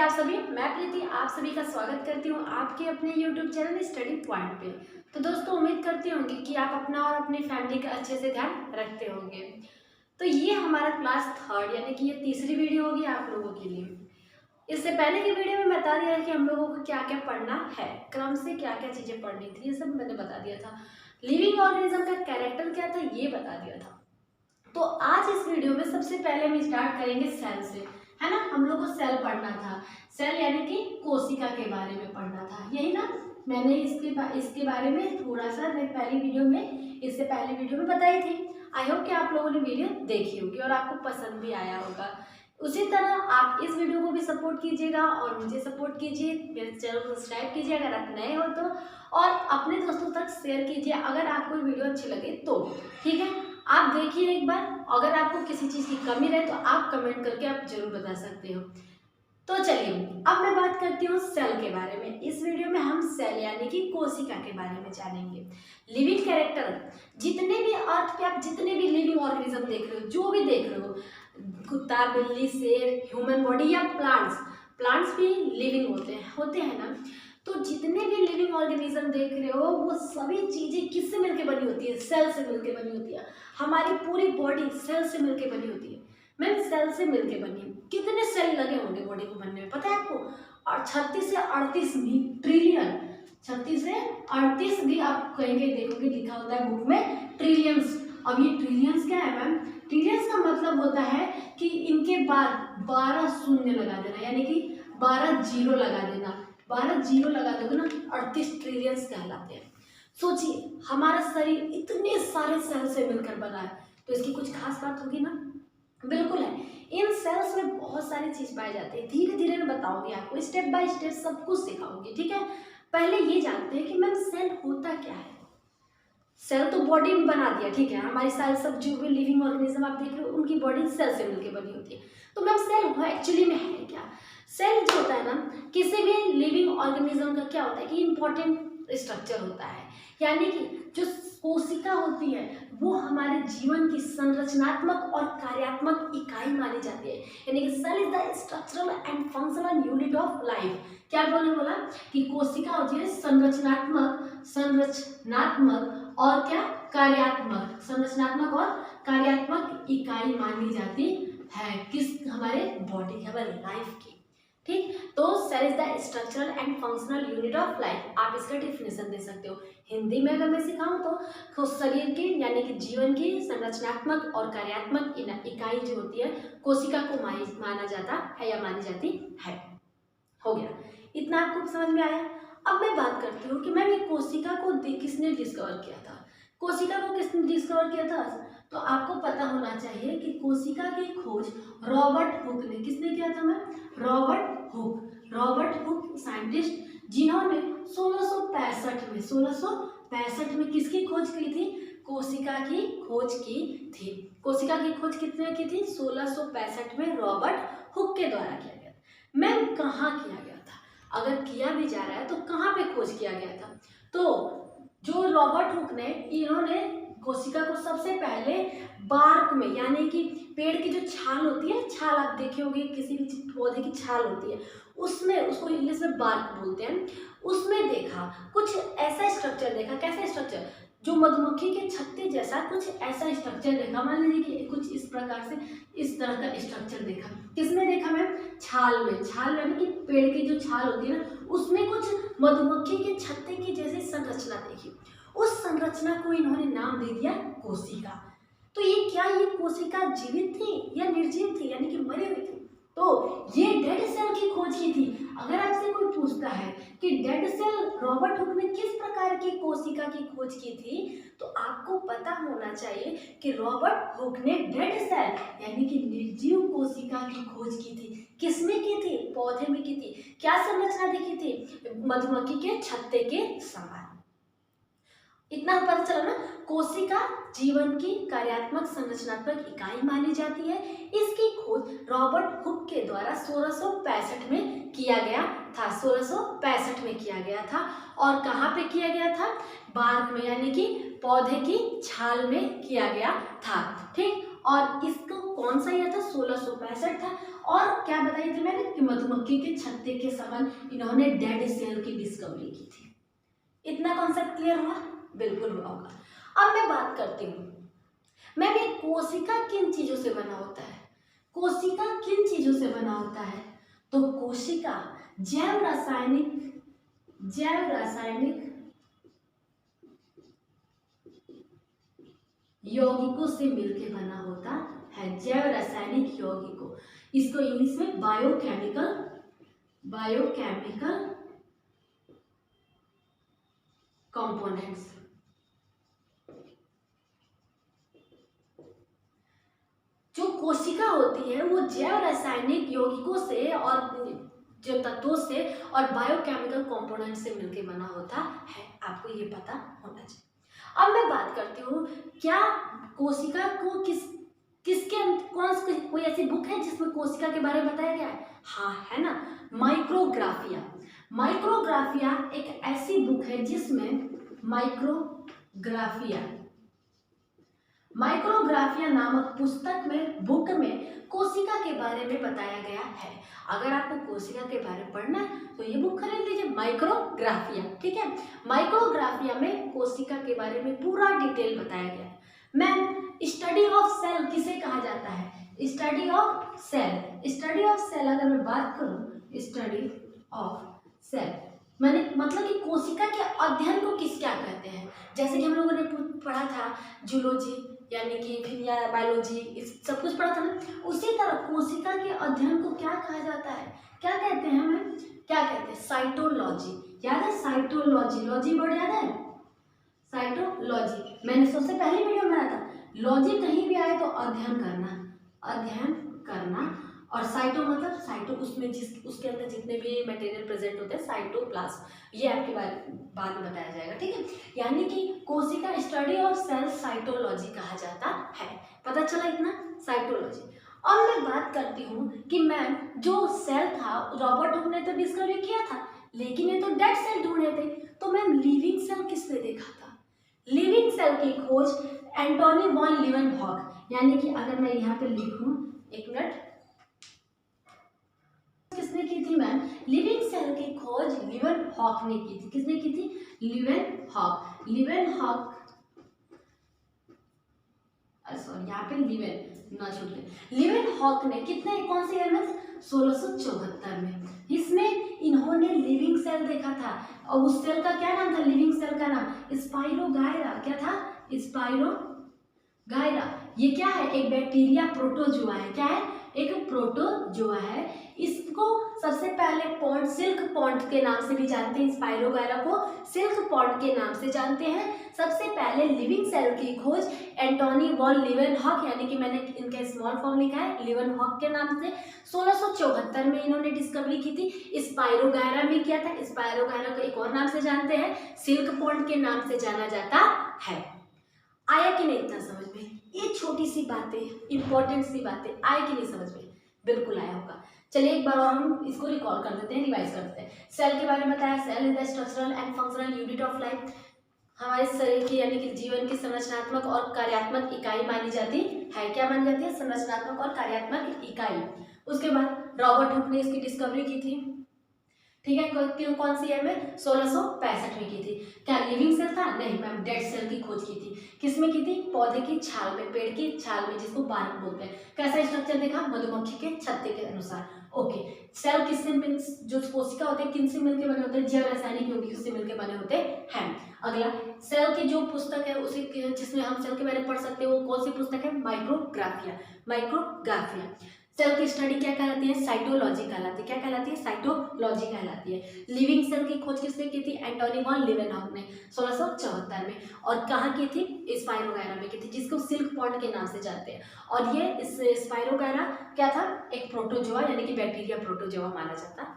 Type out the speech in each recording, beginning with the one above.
आप सभी, मैं प्रीति आप सभी का स्वागत करती हूँ आपके अपने YouTube चैनल स्टडी पॉइंट पे। तो दोस्तों उम्मीद करती होंगी कि आप अपना और अपनी फैमिली का अच्छे से ध्यान रखते होंगे। तो ये हमारा क्लास थर्ड यानी कि ये तीसरी वीडियो होगी आप लोगों के लिए। इससे पहले की वीडियो में बता दिया है कि हम लोगों को क्या क्या पढ़ना है, क्रम से क्या क्या चीज़ें पढ़नी थी, ये सब मैंने बता दिया था। लिविंग ऑर्गेनिज्म का कैरेक्टर क्या था ये बता दिया था। तो आज इस वीडियो में सबसे पहले हम स्टार्ट करेंगे सेल से, है ना। हम लोग को सेल पढ़ना था, सेल यानी कि कोशिका के बारे में पढ़ना था, यही ना। मैंने इसके बारे में थोड़ा सा पहली वीडियो में, इससे पहले वीडियो में बताई थी। आई होप कि आप लोगों ने वीडियो देखी होगी और आपको पसंद भी आया होगा। उसी तरह आप इस वीडियो को भी सपोर्ट कीजिएगा और मुझे सपोर्ट कीजिए, मेरे चैनल को सब्सक्राइब कीजिए अगर आप नए हो तो, और अपने दोस्तों तक शेयर कीजिए अगर आपको वीडियो अच्छी लगे तो। ठीक है, आप देखिए एक बार, अगर आपको किसी चीज़ की कमी रहे तो आप कमेंट करके आप जरूर बता सकते हो। तो चलिए अब मैं बात करती हूँ सेल के बारे में। इस वीडियो में हम सेल यानी कि कोशिका के बारे में जानेंगे। लिविंग कैरेक्टर, जितने भी अर्थ पे आप जितने भी लिविंग ऑर्गेनिज्म देख रहे हो, जो भी देख रहे हो, कुत्ता, बिल्ली, शेर, ह्यूमन बॉडी या प्लांट्स भी लिविंग होते हैं ना। तो जितने भी लिविंग ऑर्गेनिज्म देख रहे हो वो सभी चीज़ें किससे मिलकर बनी होती है? सेल से मिलकर बनी होती है। हमारी पूरी बॉडी सेल से मिलकर बनी होती है। मैम सेल से मिलकर बनी है। कितने सेल लगे होंगे बॉडी को बनने में पता है आपको? और 36 से 38 ट्रिलियन, 36 से 38 भी आप कहीं कहीं देखोगे लिखा होता है बुक में ट्रिलियंस। अब ये ट्रिलियंस क्या है मैम? ट्रिलियंस का मतलब होता है कि इनके बाद 12 शून्य लगा देना, यानी कि 12 जीरो लगा देना। 12 जीरो लगा दोगे ना, 38 ट्रिलियंस कहलाते हैं। सोचिए हमारा शरीर इतने सारे सेल से मिलकर बना है, तो इसकी कुछ खास बात होगी ना? बिल्कुल है। इन सेल्स में बहुत सारी चीज पाई जाती है। धीरे धीरे मैं बताऊंगी आपको, स्टेप बाय स्टेप सब कुछ सिखाऊंगी। ठीक है, पहले ये जानते हैं कि मैम सेल होता क्या है। सेल तो बॉडी में बना दिया, ठीक है। हमारी सारी सब जो भी लिविंग ऑर्गेनिज्म आप देख रहे हो उनकी बॉडी सेल से मिलकर बनी होती है। तो मैम सेल एक्चुअली में है क्या? सेल जो होता है ना, किसी भी लिविंग ऑर्गेनिज्म का क्या होता है कि इंपॉर्टेंट स्ट्रक्चर होता है, यानी कि जो कोशिका होती है वो हमारे जीवन की संरचनात्मक और कार्यात्मक इकाई मानी जाती है। यानी कि cell is the structural and functional unit of life. क्या बोला कि कोशिका होती है संरचनात्मक और क्या कार्यात्मक, संरचनात्मक और कार्यात्मक इकाई मानी जाती है किस? हमारे बॉडी, हमारे लाइफ की। ठीक, तो cell is the structural and functional unit of life. आप इसका डेफिनेशन दे सकते हो हिंदी में अगर मैं सिखाऊं तो शरीर की यानी कि जीवन की संरचनात्मक और कार्यात्मक इकाई जो होती है कोशिका को माना जाता है या मानी जाती है। हो गया, इतना आपको समझ में आया। अब मैं बात करती हूँ कि मैम ये कोशिका को किसने डिस्कवर किया था? कोशिका को किसने डिस्कवर किया था? तो आपको पता होना चाहिए कि कोशिका की खोज रॉबर्ट हुक ने, किसने किया था मैम? रॉबर्ट हुक साइंटिस्ट, जिन्होंने 1665 में किसकी खोज की थी? कोशिका की खोज की थी। कोशिका की खोज कितने की थी? 1665 में रॉबर्ट हुक के द्वारा किया गया। मैम कहाँ किया गया था? अगर किया भी जा रहा है तो कहाँ पे खोज किया गया था? तो जो रॉबर्ट हुक ने, इन्होंने कोशिका को सबसे पहले बार्क में, यानी कि पेड़ की जो छाल होती है, छाल आप देखे होंगे किसी भी पौधे की छाल होती है, उसमें, उसको इंग्लिश में बार्क बोलते हैं, उसमें देखा कुछ ऐसा स्ट्रक्चर देखा। कैसा स्ट्रक्चर? जो मधुमक्खी के छत्ते जैसा कुछ ऐसा स्ट्रक्चर देखा। मान लीजिए कि कुछ इस प्रकार से इस तरह का स्ट्रक्चर देखा। किसमें देखा मैम? छाल में। छाल यानी कि पेड़ की जो छाल होती है ना, उसमें कुछ मधुमक्खी के छत्ते की जैसी संरचना देखी। उस संरचना को इन्होंने नाम दे दिया कोशिका। तो ये क्या, ये कोशिका जीवित थी या निर्जीव थी, यानी कि मरी हुई थी? तो ये डेड सेल की खोज की थी। अगर आपसे कोई पूछता है कि डेड सेल रॉबर्ट हुक ने किस प्रकार की कोशिका की खोज की थी, तो आपको पता होना चाहिए कि रॉबर्ट हुक ने डेड सेल यानी कि निर्जीव कोशिका की खोज की थी। किसमें की थी? पौधे में की थी। क्या संरचना देखी थी? मधुमक्खी के छत्ते के समान। इतना पता चला ना, कोशिका जीवन की कार्यात्मक संरचनात्मक इकाई मानी जाती है। इसकी खोज रॉबर्ट हुक के द्वारा 1665 में किया गया था। 1665 में किया गया था। और कहाँ पे किया गया था? बार्क में, यानी कि पौधे की छाल में किया गया था। ठीक, और इसको कौन सा ईयर था? 1665 था। और क्या बताई थी मैंने कि मधुमक्खी के छत्ते के समान इन्होंने डेड सेल की डिस्कवरी की थी। इतना कॉन्सेप्ट क्लियर हुआ? बिल्कुल हुआ होगा। अब मैं बात करती हूँ मैम ये कोशिका किन चीजों से बना होता है? कोशिका किन चीजों से बना होता है? तो कोशिका जैव रासायनिक यौगिकों से मिलकर बना होता है। जैव रासायनिक यौगिकों, इसको इंग्लिश में बायोकेमिकल कंपोनेंट्स। जो कोशिका होती है वो जैव रासायनिक यौगिकों से और जो तत्वों से और बायोकेमिकल कंपोनेंट से मिलकर बना होता है। आपको ये पता होना चाहिए। अब मैं बात करती हूँ, क्या कोशिका को किसके कोई ऐसी बुक है जिसमें कोशिका के बारे में बताया गया है? हाँ, है ना, माइक्रोग्राफिया। माइक्रोग्राफिया एक ऐसी बुक है जिसमें माइक्रोग्राफिया नामक बुक में कोशिका के बारे में बताया गया है। अगर आपको कोशिका के बारे में पढ़ना है तो ये बुक खरीद लीजिए, माइक्रोग्राफिया। ठीक है, माइक्रोग्राफिया में कोशिका के बारे में पूरा डिटेल बताया गया है। मैम स्टडी ऑफ सेल किसे कहा जाता है? स्टडी ऑफ सेल अगर मैं बात करूं, स्टडी ऑफ सेल मैंने मतलब कि कोशिका के अध्ययन को क्या कहते हैं? जैसे कि हम लोगों ने पढ़ा था जूलॉजी यानी कि फिर या बायोलॉजी, इस सब कुछ पढ़ा था ना, उसी तरह कोशिका के अध्ययन को क्या कहा जाता है? क्या कहते हैं मैम? क्या कहते हैं? साइटोलॉजी। याद है साइटोलॉजी? लॉजी वर्ड याद है? साइटोलॉजी मैंने सबसे पहले वीडियो में बनाया था। लॉजी कहीं भी आए तो अध्ययन करना और साइटो मतलब साइटो उसमें उसके अंदर जितने भी मटेरियल प्रेजेंट होते हैं, साइटोप्लाज्म, ये आपके बाद में बताया जाएगा। ठीक है, यानी कि कोशिका स्टडी ऑफ सेल साइटोलॉजी कहा जाता है। पता चला इतना? साइटोलॉजी। और मैं बात करती हूँ कि मैम जो सेल था रॉबर्ट हुक ने तो डिस्कवरी किया था, लेकिन ये तो डेड सेल ढूंढे थे। तो मैम लिविंग सेल किसने देखा था? लिविंग सेल की खोज एंटोनी वॉन लीवेनहॉक, यानी कि अगर मैं यहाँ पे लिखूं, एक मिनट, किसने की थी मैम? लिविंग सेल की खोज लीवेनहॉक ने की थी। किसने की थी? लीवेनहॉक। सॉरी, यहाँ पे लीवेनहॉक ने कौन से ईयर में? 1674 में। इसमें इन्होंने लिविंग सेल देखा था और उस सेल का क्या नाम था? लिविंग सेल का नाम स्पाइरोगायरा। क्या था? स्पाइरोगायरा। ये क्या है? एक बैक्टीरिया प्रोटोजुआ है। क्या है? एक प्रोटोजुआ है। इसको सबसे पहले सिल्क पॉन्ड के नाम से भी जानते हैं। स्पाइरोगायरा को सिल्क पॉन्ड के नाम से जानते हैं। सबसे पहले लिविंग सेल की खोज एंटोनी वॉन लीवेनहॉक, यानी कि मैंने इनका स्मॉल फॉर्म लिखा है लीवेनहॉक के नाम से, 1674 में इन्होंने डिस्कवरी की थी। स्पाइरोगायरा में किया था। स्पाइरोगायरा को एक और नाम से जानते हैं, सिल्क पॉन्ड के नाम से जाना जाता है। आया कि नहीं इतना समझ में? ये छोटी सी बातें, इंपॉर्टेंट सी बातें आए कि नहीं समझ में? बिल्कुल आया होगा। चलिए एक बार और हम इसको रिकॉल कर देते हैं, रिवाइज कर देते हैं। सेल के बारे में बताया, cell is the structural and functional unit of life. हमारे शरीर की यानी कि जीवन की संरचनात्मक और कार्यात्मक इकाई मानी जाती है। क्या मानी जाती है? संरचनात्मक और कार्यात्मक इकाई। उसके बाद रॉबर्ट हुक ने इसकी डिस्कवरी की थी। ठीक है, कौन सी ईयर में? 1665 में की थी। क्या लिविंग सेल था? नहीं मैम, डेड सेल की खोज की थी। किसमें की थी? पौधे की छाल में, पेड़ की छाल में, जिसको बारक बोलते हैं। कैसा स्ट्रक्चर देखा? मधुमक्खी के छत्ते के अनुसार। ओके, सेल किससे जो कोशिका होते हैं किनसे मिलकर बने होते हैं? जैव रासायनिक यौगिकों से मिलकर बने होते हैं। अगला, सेल की जो पुस्तक है उसी जिसमें हम सेल के बारे में पढ़ सकते हैं, वो कौन सी पुस्तक है? माइक्रोग्राफिया। सेल की स्टडी क्या कहलाती है? साइटोलॉजी कहलाती है। क्या कहलाती है? साइटोलॉजी कहलाती है। लिविंग सेल की खोज किसने की थी? एंटोनी वॉन लीवेनहॉक ने 1674 में। और कहाँ की थी? स्पाइरोगायरा में की थी, जिसको सिल्क पॉन्ड के नाम से जानते हैं। और ये इस स्पाइरोगायरा क्या था? एक प्रोटोजोआ यानी कि बैक्टीरिया प्रोटोजोआ माना जाता है।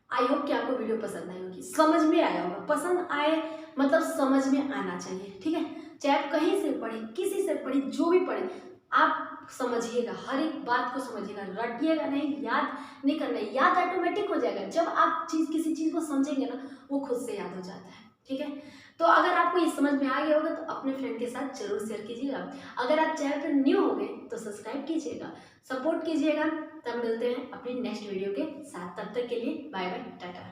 आई होप कि आपको वीडियो पसंद आई होगी, समझ में आया होगा। पसंद आए मतलब समझ में आना चाहिए। ठीक है, चाहे आप कहीं से पढ़े, किसी से पढ़े, जो भी पढ़े, आप समझिएगा, हर एक बात को समझिएगा, रटिएगा नहीं, याद नहीं करना है। याद ऑटोमेटिक हो जाएगा। जब आप किसी चीज़ को समझेंगे ना, वो खुद से याद हो जाता है। ठीक है, तो अगर आपको ये समझ में आ गया होगा तो अपने फ्रेंड के साथ जरूर शेयर कीजिएगा। अगर आप चैनल पर न्यू हो गए तो सब्सक्राइब कीजिएगा, सपोर्ट कीजिएगा। तब मिलते हैं अपनी नेक्स्ट वीडियो के साथ, तब तक के लिए बाय बाय, टाटा।